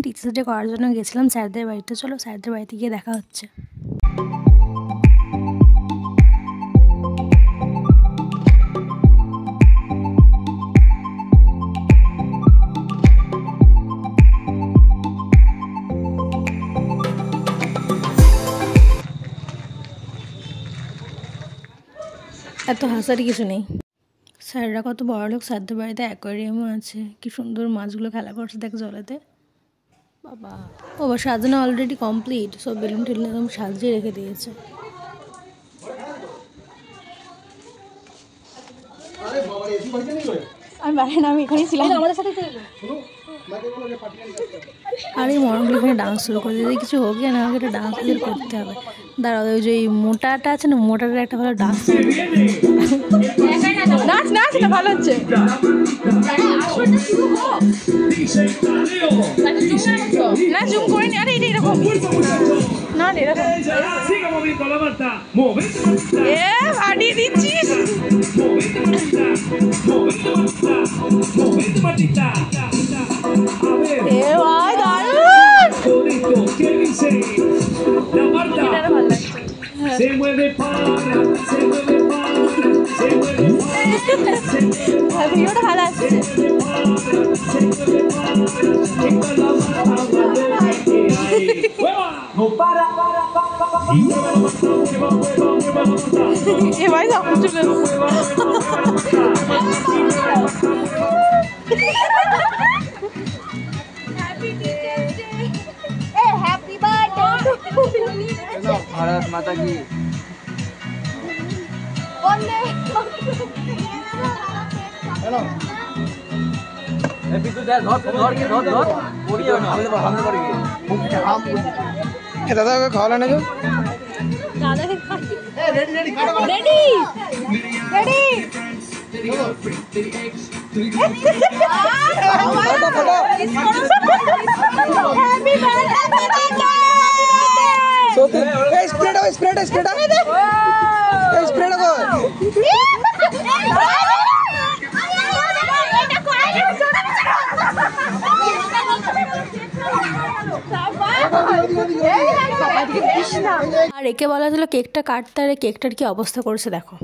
Teachers day করার জন্য গেছিলাম স্যারদের বাড়িতে। চলো স্যারদের বাড়িতে গিয়ে দেখা হচ্ছে। এত হাসার কিছু নেই। স্যাররা কত বড় লোক, স্যারদের বাড়িতে অ্যাকোয়ারিয়ামও আছে, কি সুন্দর মাছগুলো খেলা করছে দেখ জলেতে। বাবা বাবা সাজানো অলরেডি কমপ্লিট, সব বেলুন টেলুন একদম সাজিয়ে রেখে দিয়েছে। আমি বাইরে না, আমি এখানেই ছিলাম, আমাদের সাথে আর এই মরমগুলো এখানে ডান্স শুরু করে দিয়েছে। কিছু হোক না হোক এটা ডান্স করতে হবে। দাঁড়াও, ওই যে মোটাটা আছে না, মোটাটার একটা ভালো ডান্স নাচ এটা ভালো হচ্ছে। না জুম করে নি, আরে এটা এরকম না এরকম হাঁটিয়ে দিচ্ছিস। ভিডিওটা ভালো আসছে। ভাই भारत माता की दादा को खावा ना जो दादा रेडी रेडी আর একে বলা ছিল কেকটা কাটতে, আর কেকটার কি অবস্থা করেছে দেখো।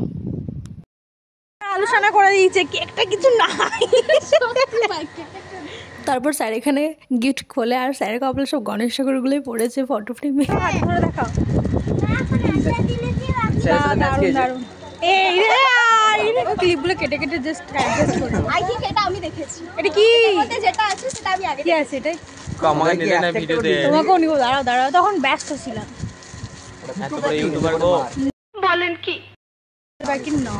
আলোচনা করে দিয়েছে কেকটা কিছু নাই। তারপর স্যার এখানে গিফট খোলে, আর স্যারের কপালে সব গণেশ ঠাকুরগুলোই পড়েছে ফটো ফ্রেমে। দেখাও ক্লিপগুলো কেটে কেটে জাস্ট অ্যাডজাস্ট করে। আই থিংক এটা আমি দেখেছি। এটা কি যেটা আছে সেটা আমি আগে দেখেছি। এটাই আমাকে নিলে না ভিডিওতে, তোমাকেও নিব। দাঁড়াও দাঁড়াও, তখন ব্যস্ত ছিলাম। এত বড় ইউটিউবার গো, বলেন কি বাকি না।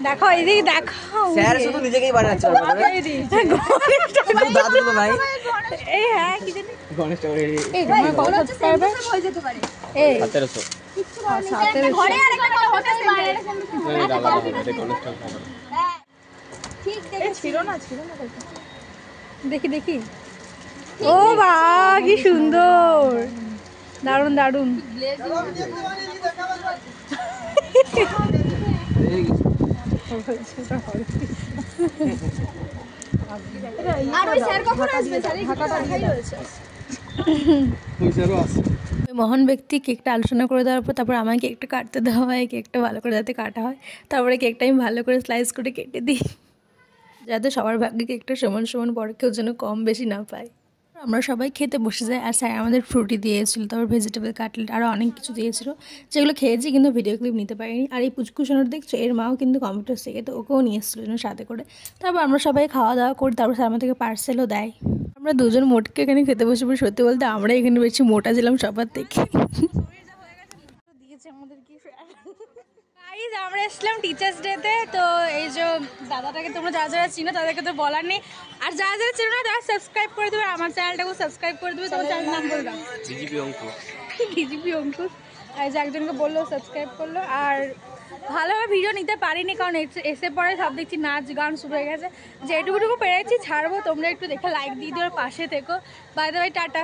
দেখো এদিকে দেখো, স্যার শুধু নিজেকেই বানাচ্ছে দাদু তো নাই। এই হ্যাঁ কি জানি গণেশ ঠাকুর এই তোমার কত সাবস্ক্রাইবার হয়ে যেতে পারে। এই 1700 ঘরে আরেকটা হোটেল বাইরে এই দাদা এটা গণেশ ঠাকুর ঠিক ছিল না দেখি দেখি। ও বা কি সুন্দর, দারুন দারুন। আর ওই স্যার কখন আসবে? স্যার ঢাকায় রয়েছে। ওই স্যারও আছে। মহান ব্যক্তি কেকটা আলোচনা করে দেওয়ার পর তারপর আমাকে কেকটা কাটতে দেওয়া হয়। কেকটা ভালো করে যাতে কাটা হয়, তারপরে কেকটা আমি ভালো করে স্লাইস করে কেটে দিই, যাতে সবার ভাগ্যে কেকটা সমান সমান পরে কেউ যেন কম বেশি না পায়। আমরা সবাই খেতে বসে যাই, আর স্যার আমাদের ফ্রুটি দিয়েছিল, তারপর ভেজিটেবল কাটলেট আরও অনেক কিছু দিয়েছিল, যেগুলো খেয়েছি কিন্তু ভিডিও ক্লিপ নিতে পারিনি। আর এই পুচকুশোনার দেখছো, এর মাও কিন্তু কম্পিউটার শেখে, তো ওকেও নিয়ে এসেছিলো জন্য সাথে করে। তারপর আমরা সবাই খাওয়া দাওয়া করি, তারপর স্যার আমাদেরকে পার্সেলও দেয়। আমরা দুজন মোটকে এখানে খেতে বসে পড়ি। সত্যি বলতে আমরা এখানে বেশি মোটা ছিলাম সবার থেকে। আমরা এসলাম টিচার্স ডেতে, তো এই যে দাদাটাকে তোমরা যারা যারা চিনো তাদেরকে তো বলার নেই, আর যারা যারা চিনো না তারা সাবস্ক্রাইব করে দেবে, আমার চ্যানেলটাকেও সাবস্ক্রাইব করে দেবে। তোমার চ্যানেল নাম বলবে ডিজিপি অঙ্কুশ। এই যে একজনকে বললো সাবস্ক্রাইব করলো। আর ভালোভাবে ভিডিও নিতে পারিনি, কারণ এসে পরে সব দেখছি নাচ গান শুরু হয়ে গেছে। যেটুকুটুকু পেরেছি ছাড়বো, তোমরা একটু দেখে লাইক দিয়ে দিও, পাশে থেকো। By the way, tata.